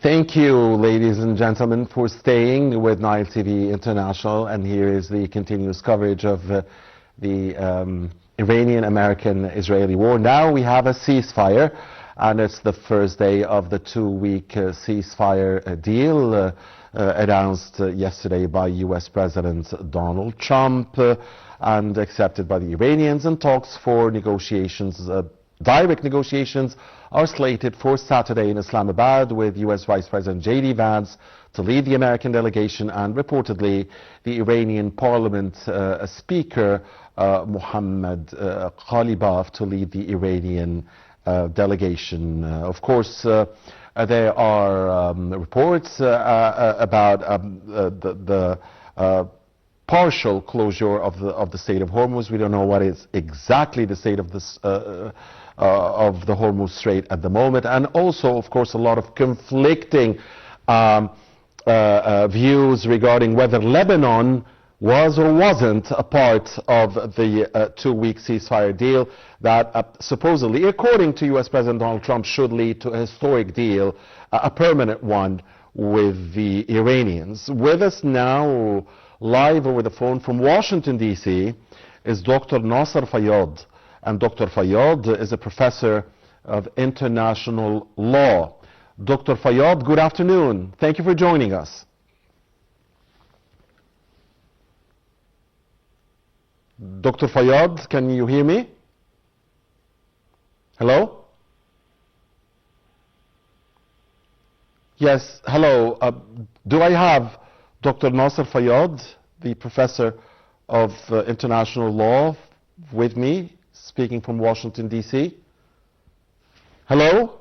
Thank you, ladies and gentlemen, for staying with Nile TV International. And here is the continuous coverage of the Iranian-American-Israeli war. Now we have a ceasefire, and it's the first day of the two-week ceasefire deal announced yesterday by U.S. President Donald Trump and accepted by the Iranians. And talks for negotiations, direct negotiations, are slated for Saturday in Islamabad, with U.S. Vice President J.D. Vance to lead the American delegation, and reportedly the Iranian Parliament Speaker Mohammad Ghalibaf to lead the Iranian delegation. Of course, there are reports about the partial closure of the Strait of Hormuz. We don't know what is exactly the state of this of the Hormuz Strait at the moment, and also, of course, a lot of conflicting views regarding whether Lebanon was or wasn't a part of the two-week ceasefire deal that supposedly, according to U.S. President Donald Trump, should lead to a historic deal, a permanent one, with the Iranians. With us now, live over the phone from Washington, D.C., is Dr. Nasser Fayad. And Dr. Fayad is a professor of international law. Dr. Fayad, good afternoon. Thank you for joining us. Dr. Fayad, can you hear me? Hello? Yes, hello. Do I have Dr. Nasser Fayad, the professor of international law, with me, speaking from Washington, D.C.? Hello?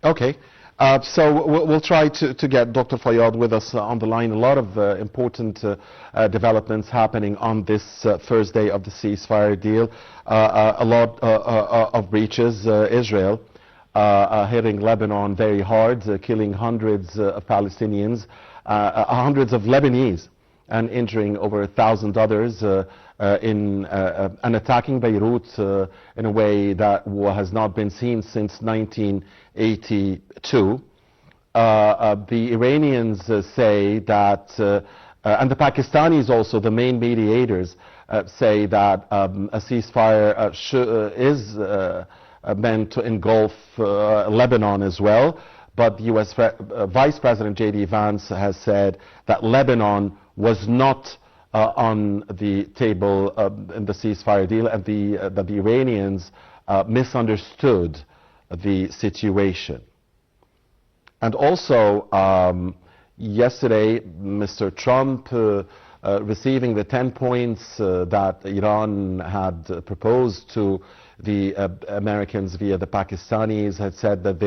Okay. So we'll try to get Dr. Fayad with us on the line. A lot of important developments happening on this first day of the ceasefire deal. A lot of breaches. Israel hitting Lebanon very hard, killing hundreds of Palestinians, hundreds of Lebanese, and injuring over 1,000 others and attacking Beirut in a way that has not been seen since 1982. The Iranians say that, and the Pakistanis also, the main mediators, say that a ceasefire is meant to engulf Lebanon as well. But the U.S. Vice President J.D. Vance has said that Lebanon was not on the table in the ceasefire deal, and that the Iranians misunderstood the situation. And also, yesterday, Mr. Trump, receiving the 10 points that Iran had proposed to the Americans via the Pakistanis, had said that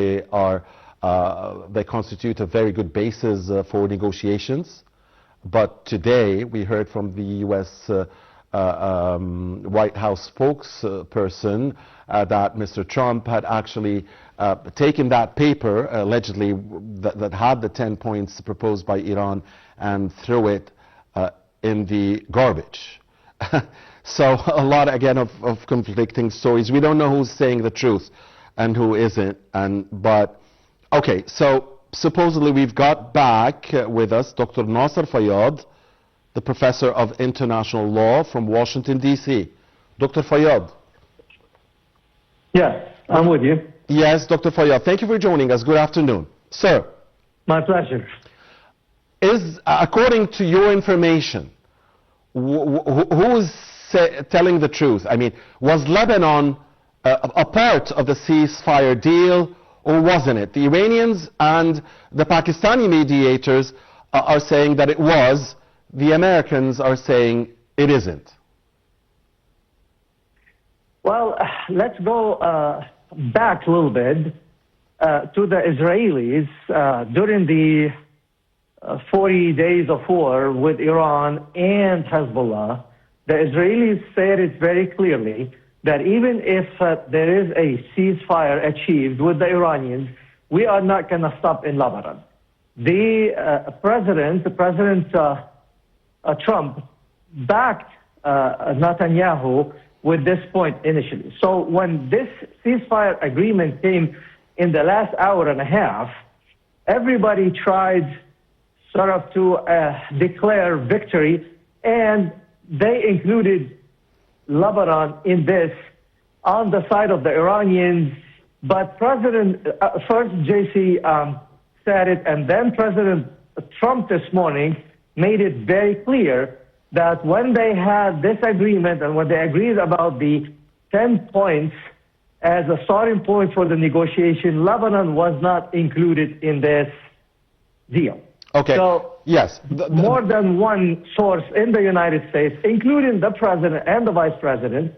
they constitute a very good basis for negotiations. But today we heard from the U.S. White House spokesperson that Mr. Trump had actually taken that paper, allegedly, that had the 10 points proposed by Iran, and threw it in the garbage. So a lot, again, of conflicting stories. We don't know who's saying the truth and who isn't. But okay, so supposedly we've got back with us Dr. Nasser Fayad, the professor of international law from Washington, D.C. Dr. Fayad. Yes, I'm with you. Yes, Dr. Fayad, thank you for joining us. Good afternoon. Sir. My pleasure. According to your information, who is telling the truth? I mean, was Lebanon a part of the ceasefire deal, or wasn't it? The Iranians and the Pakistani mediators are saying that it was. The Americans are saying it isn't. Well, let's go back a little bit to the Israelis. During the 40 days of war with Iran and Hezbollah, the Israelis said it very clearly that even if there is a ceasefire achieved with the Iranians, we are not going to stop in Lebanon. President Trump backed Netanyahu with this point initially. So when this ceasefire agreement came in the last hour and a half, everybody tried sort of to declare victory, and they included Lebanon in this on the side of the Iranians. But President, first JC said it, and then President Trump this morning made it very clear that when they had this agreement and when they agreed about the 10 points as a starting point for the negotiation, Lebanon was not included in this deal. Okay. So yes, more than one source in the United States, including the president and the vice president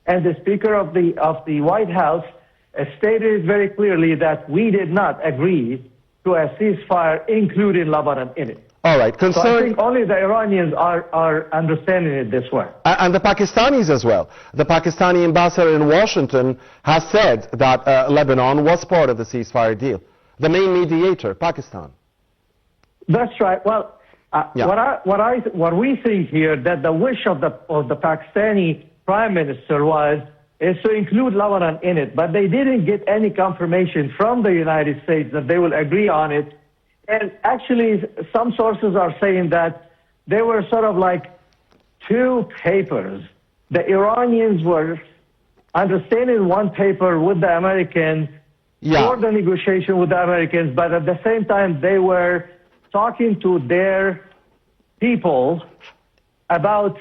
and the speaker of the White House, stated very clearly that we did not agree to a ceasefire, including Lebanon in it. All right. So I think only the Iranians are understanding it this way. And the Pakistanis as well. The Pakistani ambassador in Washington has said that Lebanon was part of the ceasefire deal. The main mediator, Pakistan. That's right. Well, what we think here, that the wish of the Pakistani prime minister is to include Lebanon in it, but they didn't get any confirmation from the United States that they will agree on it. And actually, some sources are saying that there were sort of like two papers. The Iranians were understanding one paper with the Americans for the negotiation with the Americans, but at the same time, they were talking to their people about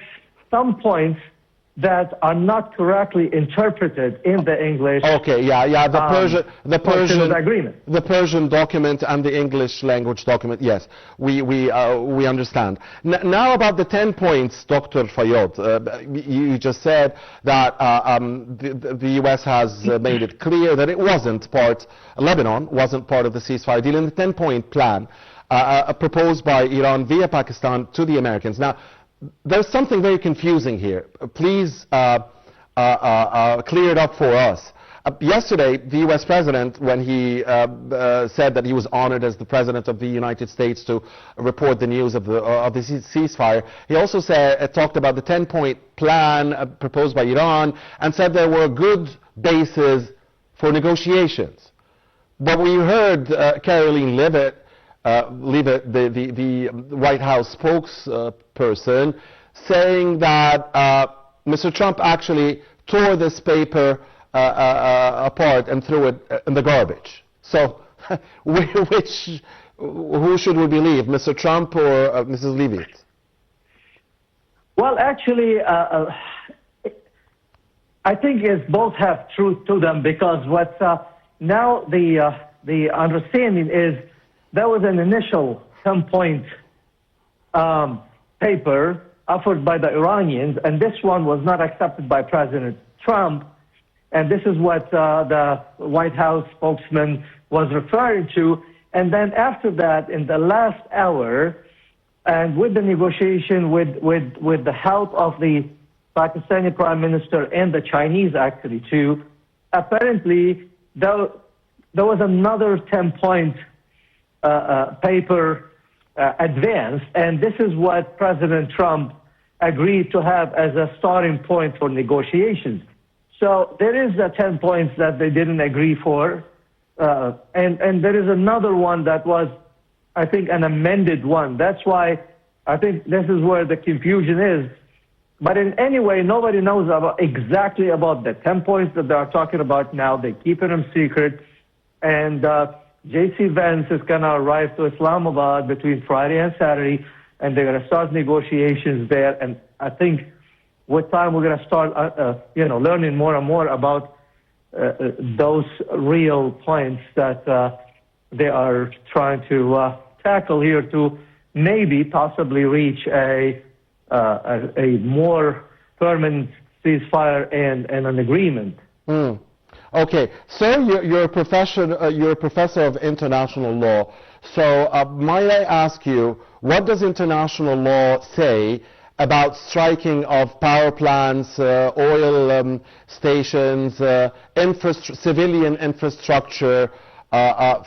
some points that are not correctly interpreted in the English. Okay, the Persian document and the English language document. Yes, we understand. Now about the 10 points, Dr. Fayad. You just said that the U.S. has made it clear that it wasn't part. Lebanon wasn't part of the ceasefire deal in the 10-point plan proposed by Iran via Pakistan to the Americans. Now, there's something very confusing here. Please clear it up for us. Yesterday, the U.S. President, when he said that he was honored as the President of the United States to report the news of the ceasefire, he also talked about the 10-point plan proposed by Iran and said there were good bases for negotiations. But we heard Caroline Leavitt, the White House spokesperson, saying that Mr. Trump actually tore this paper apart and threw it in the garbage. So, who should we believe, Mr. Trump or Mrs. Leavitt? Well, actually, I think both have truth to them, because now the understanding is there was an initial 10-point paper offered by the Iranians, and this one was not accepted by President Trump. And this is what the White House spokesman was referring to. And then after that, in the last hour, and with the negotiation with the help of the Pakistani Prime Minister and the Chinese actually too, apparently there was another 10-point paper advanced, and this is what President Trump agreed to have as a starting point for negotiations. So there is the 10 points that they didn't agree for, and there is another one that was, I think, an amended one. That's why I think this is where the confusion is. But in any way, nobody knows exactly about the 10 points that they are talking about now. They keep it them secret, and J.C. Vance is going to arrive to Islamabad between Friday and Saturday, and they're going to start negotiations there. And I think with time we're going to start, learning more and more about those real points that they are trying to tackle here to maybe possibly reach a more permanent ceasefire and an agreement. Okay, so you're a professor of international law. So might I ask you, what does international law say about striking of power plants, oil stations, civilian infrastructure,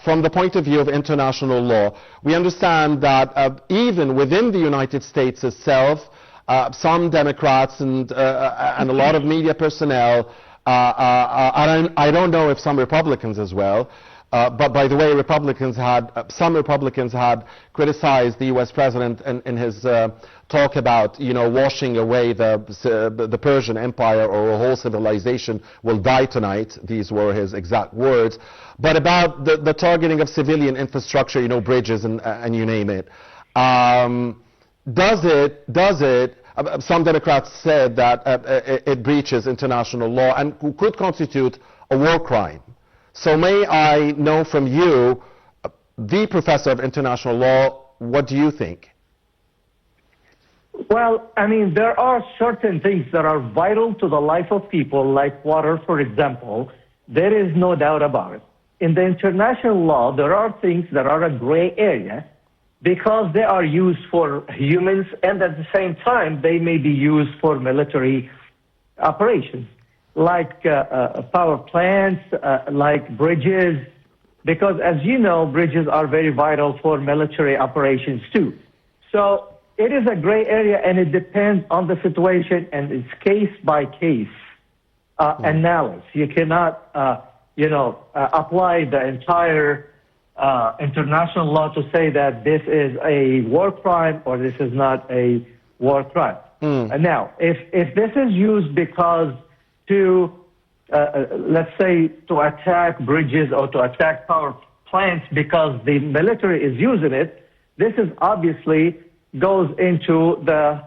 from the point of view of international law? We understand that even within the United States itself, some Democrats and a lot of media personnel, I don't know if some Republicans as well, but by the way, some Republicans had criticized the U.S. president in his talk about, washing away the Persian Empire, or a whole civilization will die tonight. These were his exact words. But about the targeting of civilian infrastructure, bridges and you name it. Does it? Some Democrats said that it breaches international law and could constitute a war crime. So may I know from you, the professor of international law, what do you think? Well, I mean, there are certain things that are vital to the life of people, like water, for example. There is no doubt about it. In the international law, there are things that are a gray area because they are used for humans, and at the same time, they may be used for military operations, like power plants, like bridges, because as you know, bridges are very vital for military operations too. So it is a gray area, and it depends on the situation, and it's case-by-case analysis. You cannot, apply the entire international law to say that this is a war crime or this is not a war crime. And now, if this is used because to, let's say, to attack bridges or to attack power plants because the military is using it, this is obviously goes into the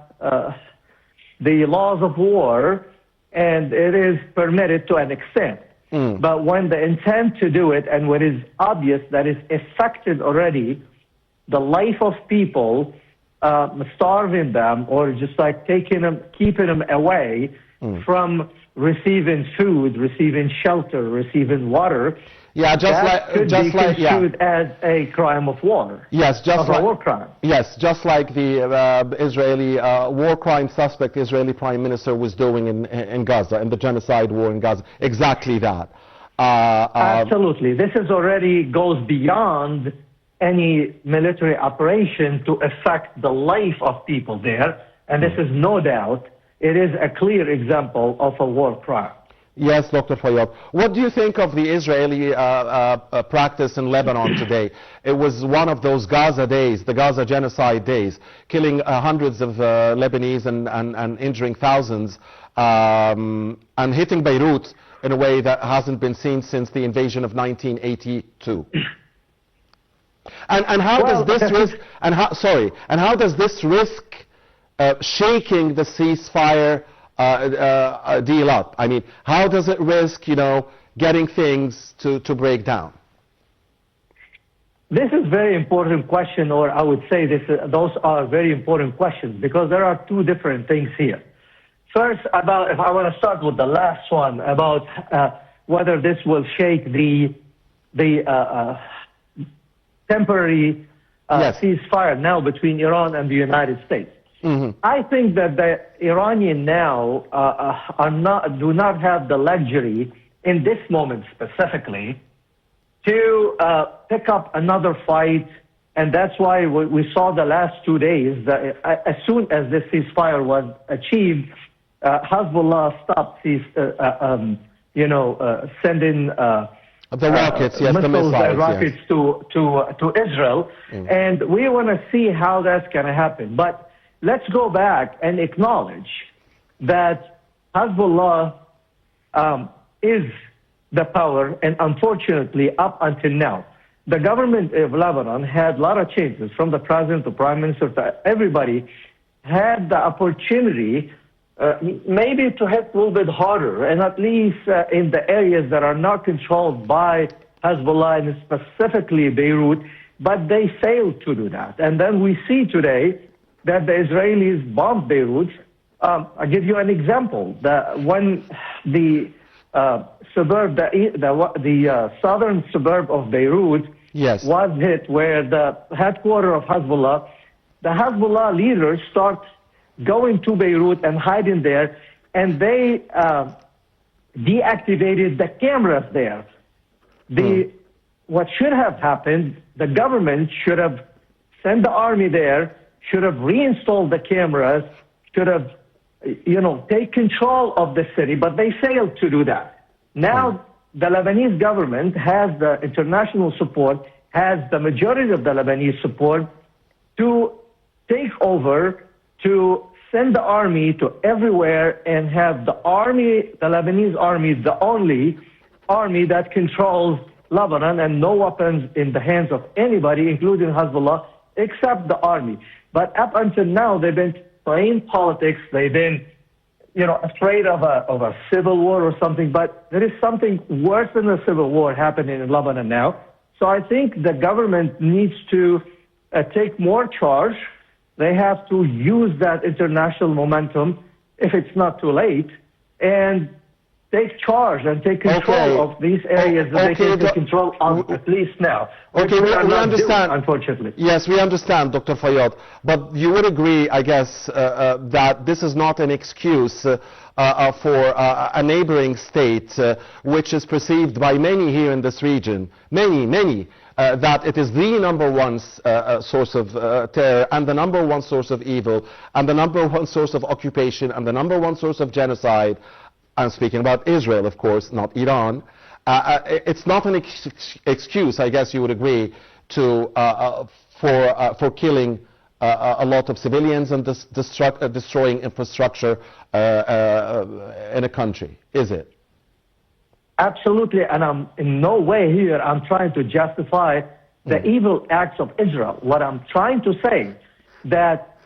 laws of war, and it is permitted to an extent. But when the intent to do it, and when it is obvious that it's affected already the life of people, starving them, or just like taking them, keeping them away from receiving food, receiving shelter, receiving water. Yeah, could be construed as a crime of war. Yes, a war crime. Yes, just like the Israeli war crime suspect, Israeli Prime Minister was doing in Gaza, in the genocide war in Gaza. Exactly that. Absolutely. This is already goes beyond any military operation to affect the life of people there, and this is no doubt, it is a clear example of a war crime. Yes, Dr. Fayad. What do you think of the Israeli practice in Lebanon today? It was one of those Gaza days, the Gaza genocide days, killing hundreds of Lebanese and injuring thousands, and hitting Beirut in a way that hasn't been seen since the invasion of 1982. And how does this risk? And how does this risk shaking the ceasefire deal up? I mean, how does it risk, getting things to break down? This is a very important question, or I would say those are very important questions, because there are two different things here. First, if I want to start with the last one, about whether this will shake the temporary ceasefire now between Iran and the United States. I think that the Iranians now do not have the luxury in this moment specifically to pick up another fight, and that's why we saw the last 2 days that as soon as this ceasefire was achieved, Hezbollah stopped sending the rockets, yes, missiles, the missiles, rockets to Israel, and we want to see how that's going to happen. But let's go back and acknowledge that Hezbollah is the power, and unfortunately, up until now, the government of Lebanon had a lot of changes, from the president to prime minister to everybody, had the opportunity maybe to hit a little bit harder, and at least in the areas that are not controlled by Hezbollah, and specifically Beirut, but they failed to do that. And then we see today that the Israelis bombed Beirut. I'll give you an example. When the southern suburb of Beirut was hit, where the headquarters of Hezbollah, the Hezbollah leaders start going to Beirut and hiding there, and they deactivated the cameras there. What should have happened, the government should have sent the army there, should have reinstalled the cameras could have, take control of the city, but they failed to do that. Now, the Lebanese government has the international support, has the majority of the Lebanese support to take over, to send the army to everywhere and have the Lebanese army, the only army that controls Lebanon and no weapons in the hands of anybody, including Hezbollah, except the army. But up until now, they've been playing politics. They've been, afraid of a civil war or something. But there is something worse than a civil war happening in Lebanon now. So I think the government needs to take more charge. They have to use that international momentum, if it's not too late, and take charge and take control of these areas that they can take control of, at least now. Okay, we understand. Unfortunately. Yes, we understand, Dr. Fayad. But you would agree, I guess, that this is not an excuse for a neighboring state, which is perceived by many here in this region, many, that it is the number one source of terror and the number one source of evil and the number one source of occupation and the number one source of genocide. I'm speaking about Israel, of course, not Iran. It's not an excuse, I guess you would agree, for killing a lot of civilians and destroying infrastructure in a country, is it? Absolutely, and I'm in no way here I'm trying to justify the evil acts of Israel. What I'm trying to say that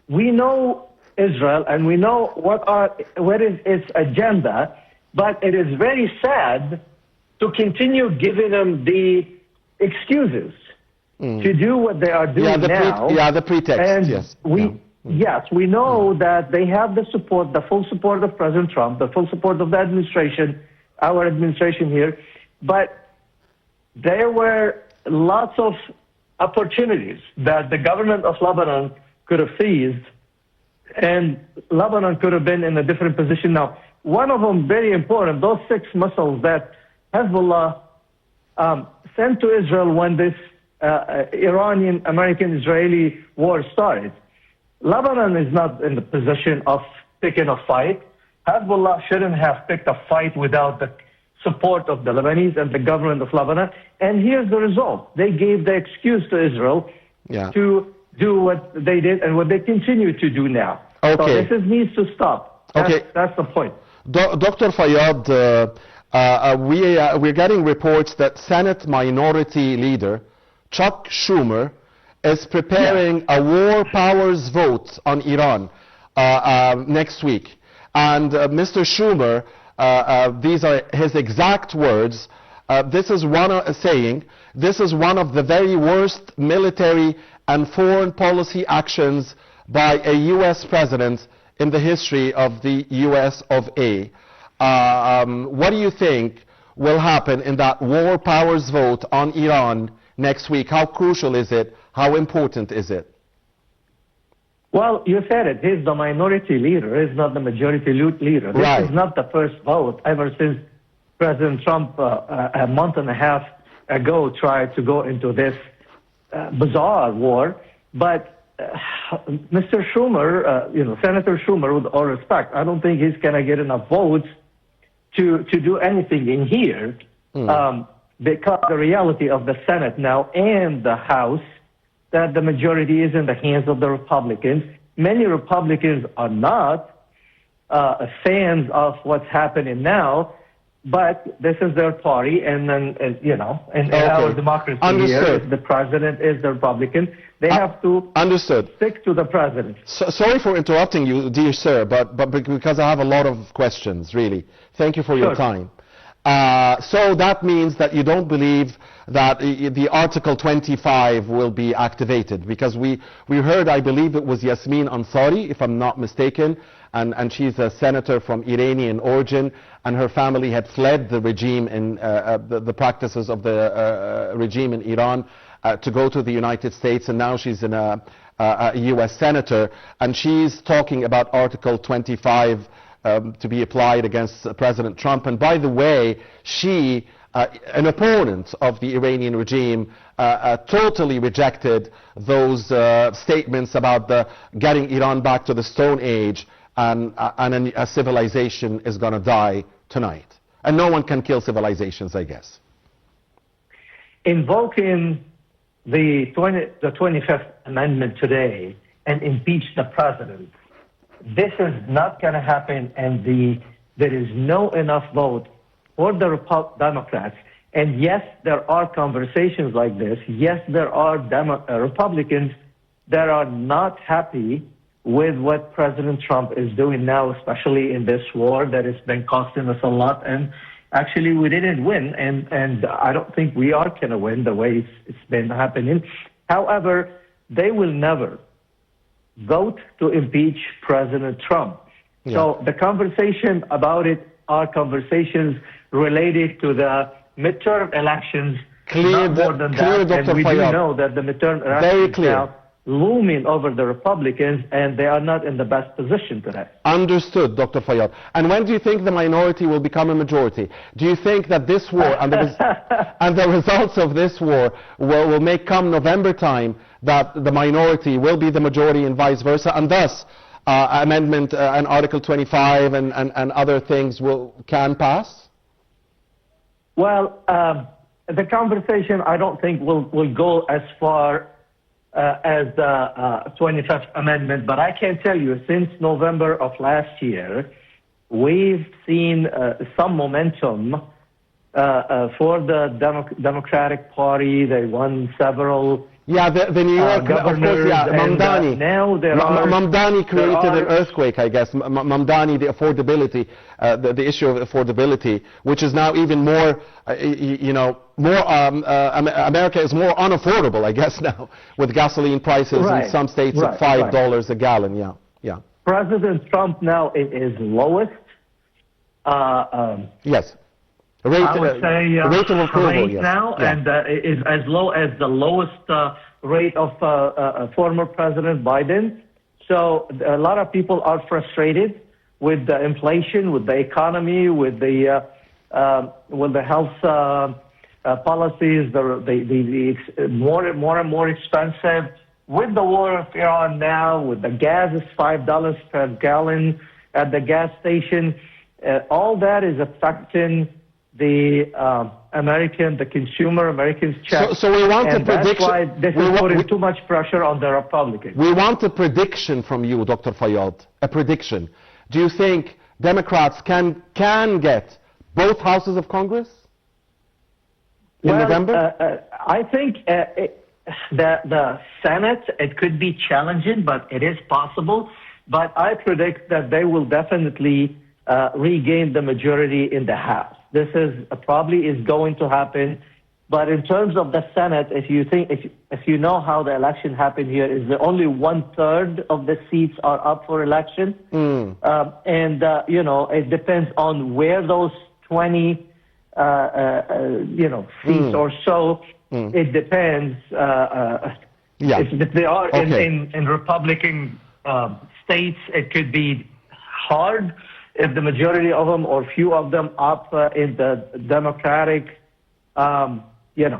we know Israel and we know what is its agenda, but it is very sad to continue giving them the excuses to do what they are doing now. The pretext. And yes. We know that they have the support, the full support of President Trump, the full support of the administration, our administration here, but there were lots of opportunities that the government of Lebanon could have seized, and Lebanon could have been in a different position now. One of them, very important, those 6 missiles that Hezbollah sent to Israel when this Iranian-American-Israeli war started. Lebanon is not in the position of picking a fight. Hezbollah shouldn't have picked a fight without the support of the Lebanese and the government of Lebanon. And here's the result. They gave the excuse to Israel to do what they did and what they continue to do now. Okay. So this needs to stop. That's the point. Dr. Fayad, we're getting reports that Senate Minority Leader Chuck Schumer is preparing a war powers vote on Iran next week. And Mr. Schumer, these are his exact words, this is one of the very worst military and foreign policy actions by a U.S. president in the history of the U.S. of A. What do you think will happen in that war powers vote on Iran next week? How crucial is it? How important is it? Well, you said it. He's the minority leader. He's not the majority leader. This is not the first vote ever since President Trump a month and a half ago tried to go into this bizarre war. But Mr. Schumer, Senator Schumer, with all respect, I don't think he's going to get enough votes to do anything in here because the reality of the Senate now and the House, that the majority is in the hands of the Republicans. Many Republicans are not fans of what's happening now, but this is their party, and then, in our democracy here, the president is the Republican. They have to stick to the president. Sorry for interrupting you, dear sir, but because I have a lot of questions, really. Thank you for your time. So that means that you don't believe that the Article 25 will be activated, because we heard, I believe it was Yasmin Ansari, if I'm not mistaken, and she's a senator from Iranian origin, and her family had fled the regime in the practices of the regime in Iran to go to the United States, and now she's a U.S. senator, and she's talking about Article 25 to be applied against President Trump. And by the way, she an opponent of the Iranian regime, totally rejected those statements about getting Iran back to the Stone Age and a civilization is going to die tonight. And no one can kill civilizations, I guess. Invoking the 25th Amendment today and impeach the president, this is not going to happen, and there is no enough vote for the Democrats. And yes, there are conversations like this. Yes, there are Republicans that are not happy with what President Trump is doing now, especially in this war that has been costing us a lot. And actually, we didn't win, and I don't think we are going to win the way it's been happening. However, they will never vote to impeach President Trump. Yeah. So the conversation about it are conversations related to the midterm elections, not more than that. And we do know that the midterm elections now looming over the Republicans, and they are not in the best position today. Understood, Dr. Fayad. And when do you think the minority will become a majority? Do you think that this war and the results of this war will make come November time that the minority will be the majority and vice versa, and thus amendment and Article 25 and other things can pass? Well, the conversation I don't think will go as far as the 25th Amendment, but I can tell you since November of last year, we've seen some momentum for the Democratic Party. They won several the New York governors, of course, Mamdani. Now Mamdani created an earthquake, I guess. Mamdani, the affordability, the issue of affordability, which is now even more, America is more unaffordable, I guess, now, with gasoline prices in some states at $5 a gallon. Yeah. President Trump now is lowest. Yes. I would say rate of approval, rate now, and is as low as the lowest rate of former President Biden. So a lot of people are frustrated with the inflation, with the economy, with the health policies, the more and more expensive. With the war of Iran now, with the gas is $5 per gallon at the gas station, all that is affecting the Americans' check. So we want a prediction. That's why this is putting too much pressure on the Republicans. We want a prediction from you, Dr. Fayad. A prediction. Do you think Democrats can get both houses of Congress in November? I think the Senate, it could be challenging, but it is possible. But I predict that they will definitely regain the majority in the House. This is probably is going to happen, but in terms of the Senate, if you know how the election happened here, is that only 1/3 of the seats are up for election, and it depends on where those 20 seats or so. It depends. If they are in Republican states, it could be hard. If the majority of them or few of them up in the Democratic, or in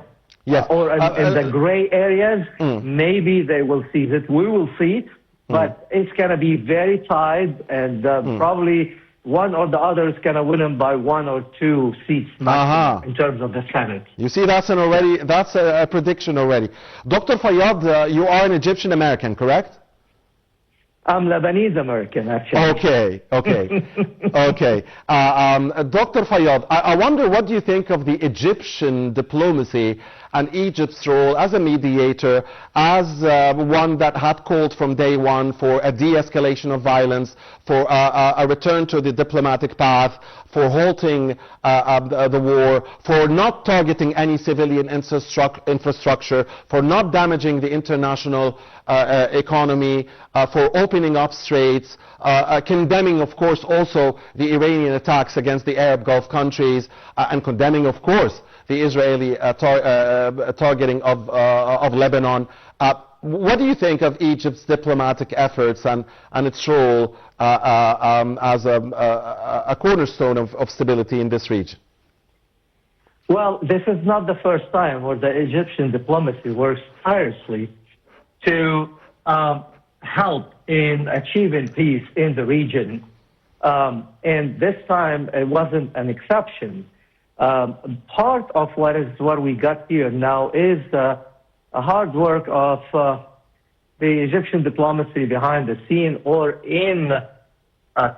the gray areas, maybe they will seize it. We will see it, but it's going to be very tight, and probably one or the other is going to win them by 1 or 2 seats maximum in terms of the Senate. You see, that's a prediction already. Dr. Fayad, you are an Egyptian American, correct? I'm Lebanese American, actually. Okay. Dr. Fayad, I wonder, what do you think of the Egyptian diplomacy and Egypt's role as a mediator, as one that had called from day one for a de-escalation of violence, for a return to the diplomatic path, for halting the war, for not targeting any civilian infrastructure, for not damaging the international economy, for opening up straits, condemning, of course, also the Iranian attacks against the Arab Gulf countries, and condemning, of course, the Israeli targeting of Lebanon. What do you think of Egypt's diplomatic efforts and its role as a cornerstone of stability in this region? Well, this is not the first time where the Egyptian diplomacy works tirelessly to help in achieving peace in the region. And this time it wasn't an exception. Part of what we got here now is a hard work of the Egyptian diplomacy behind the scene or in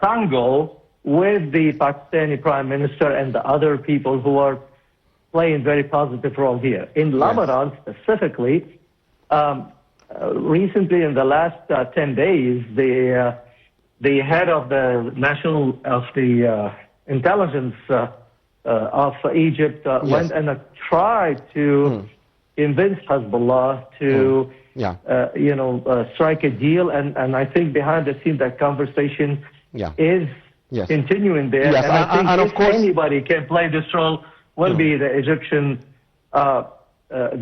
tango with the Pakistani Prime Minister and the other people who are playing very positive role here. In Lebanon specifically, recently in the last 10 days, the head of the intelligence of Egypt went and tried to convince Hezbollah to strike a deal, and I think behind the scenes that conversation is continuing there. Yes. And I think and if of course, anybody can play this role will be the Egyptian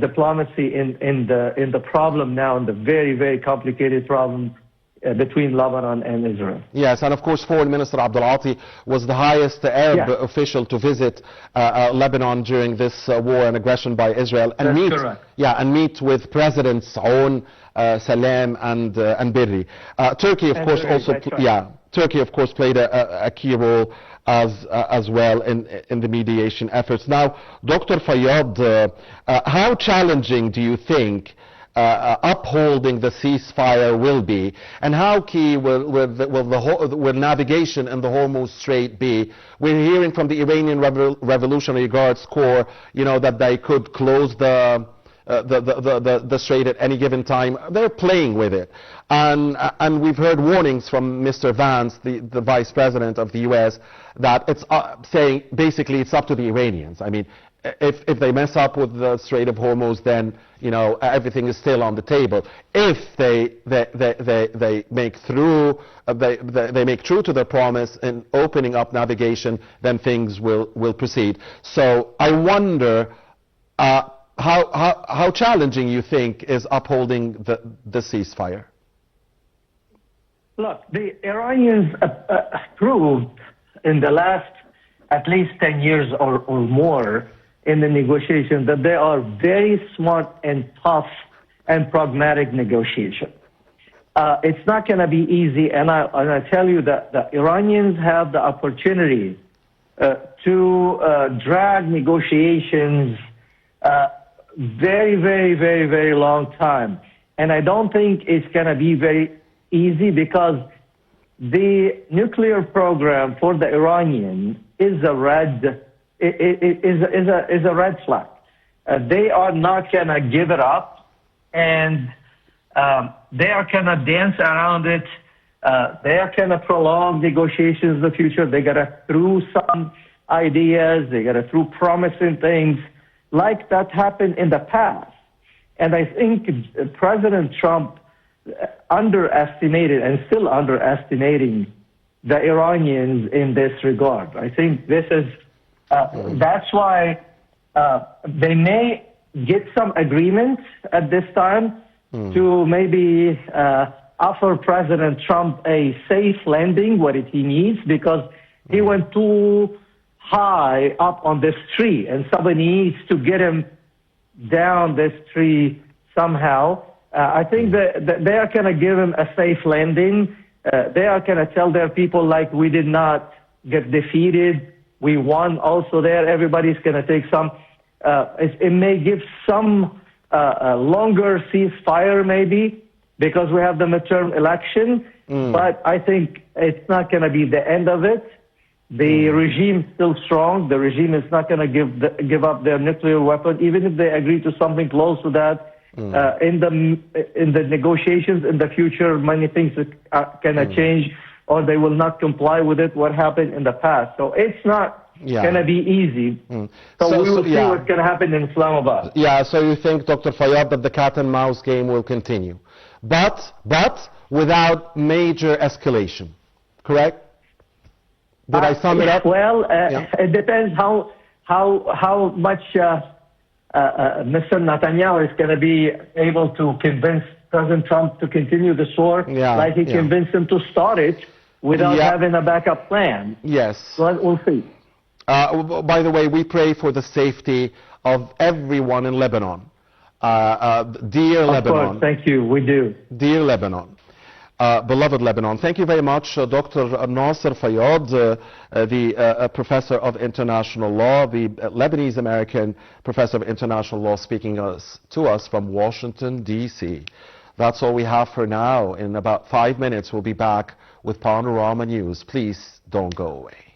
diplomacy in the problem now, in the very, very complicated problem between Lebanon and Israel. Yes, and of course Foreign Minister Abdul Ati was the highest Arab official to visit Lebanon during this war and aggression by Israel, and meet with Presidents Aoun, Salam and Berri. Turkey of course also Turkey of course played a key role as well in the mediation efforts. Now, Dr. Fayad, how challenging do you think upholding the ceasefire will be, and how key will navigation in the Hormuz Strait be? We're hearing from the Iranian Revolutionary Guards Corps, that they could close the strait at any given time. They're playing with it, and we've heard warnings from Mr. Vance, the Vice President of the U.S., that it's saying basically it's up to the Iranians. I mean, if they mess up with the Strait of Hormuz, then everything is still on the table. If they make true to their promise in opening up navigation, then things will proceed. So I wonder how challenging you think is upholding the ceasefire. Look, the Iranians proved in the last at least 10 years or more in the negotiations that they are very smart and tough and pragmatic negotiation. It's not going to be easy, and I tell you that the Iranians have the opportunity to drag negotiations very, very, very, very long time. And I don't think it's going to be very easy because the nuclear program for the Iranians is a red flag. They are not going to give it up, and they are going to dance around it. They are going to prolong negotiations in the future. They got to through some ideas. They got to through promising things like that happened in the past. And I think President Trump underestimated and still underestimating the Iranians in this regard. I think this is that's why they may get some agreement at this time to maybe offer President Trump a safe landing, what he needs, because he went too high up on this tree, and somebody needs to get him down this tree somehow. I think that they are going to give him a safe landing. They are going to tell their people, like, we did not get defeated. We won also there. Everybody's going to take some, it may give some longer ceasefire maybe because we have the midterm election. But I think it's not going to be the end of it. The regime is still strong. The regime is not going to give up their nuclear weapon, even if they agree to something close to that. In the negotiations in the future, many things can change, or they will not comply with it. What happened in the past? So it's not going to be easy. So we will see what's going to happen in Islamabad. Yeah. So you think, Dr. Fayad, that the cat and mouse game will continue, but without major escalation, correct? Did I sum it up? Well, it depends how much Mr. Netanyahu is going to be able to convince President Trump to continue the war, like he convinced him to start it without having a backup plan. Yes. So we'll see. By the way, we pray for the safety of everyone in Lebanon. Dear Lebanon. Of course, thank you. We do. Dear Lebanon. Beloved Lebanon, thank you very much, Dr. Nasser Fayad, the professor of international law, the Lebanese-American professor of international law, speaking to us from Washington, D.C. That's all we have for now. In about 5 minutes, we'll be back with Panorama News. Please don't go away.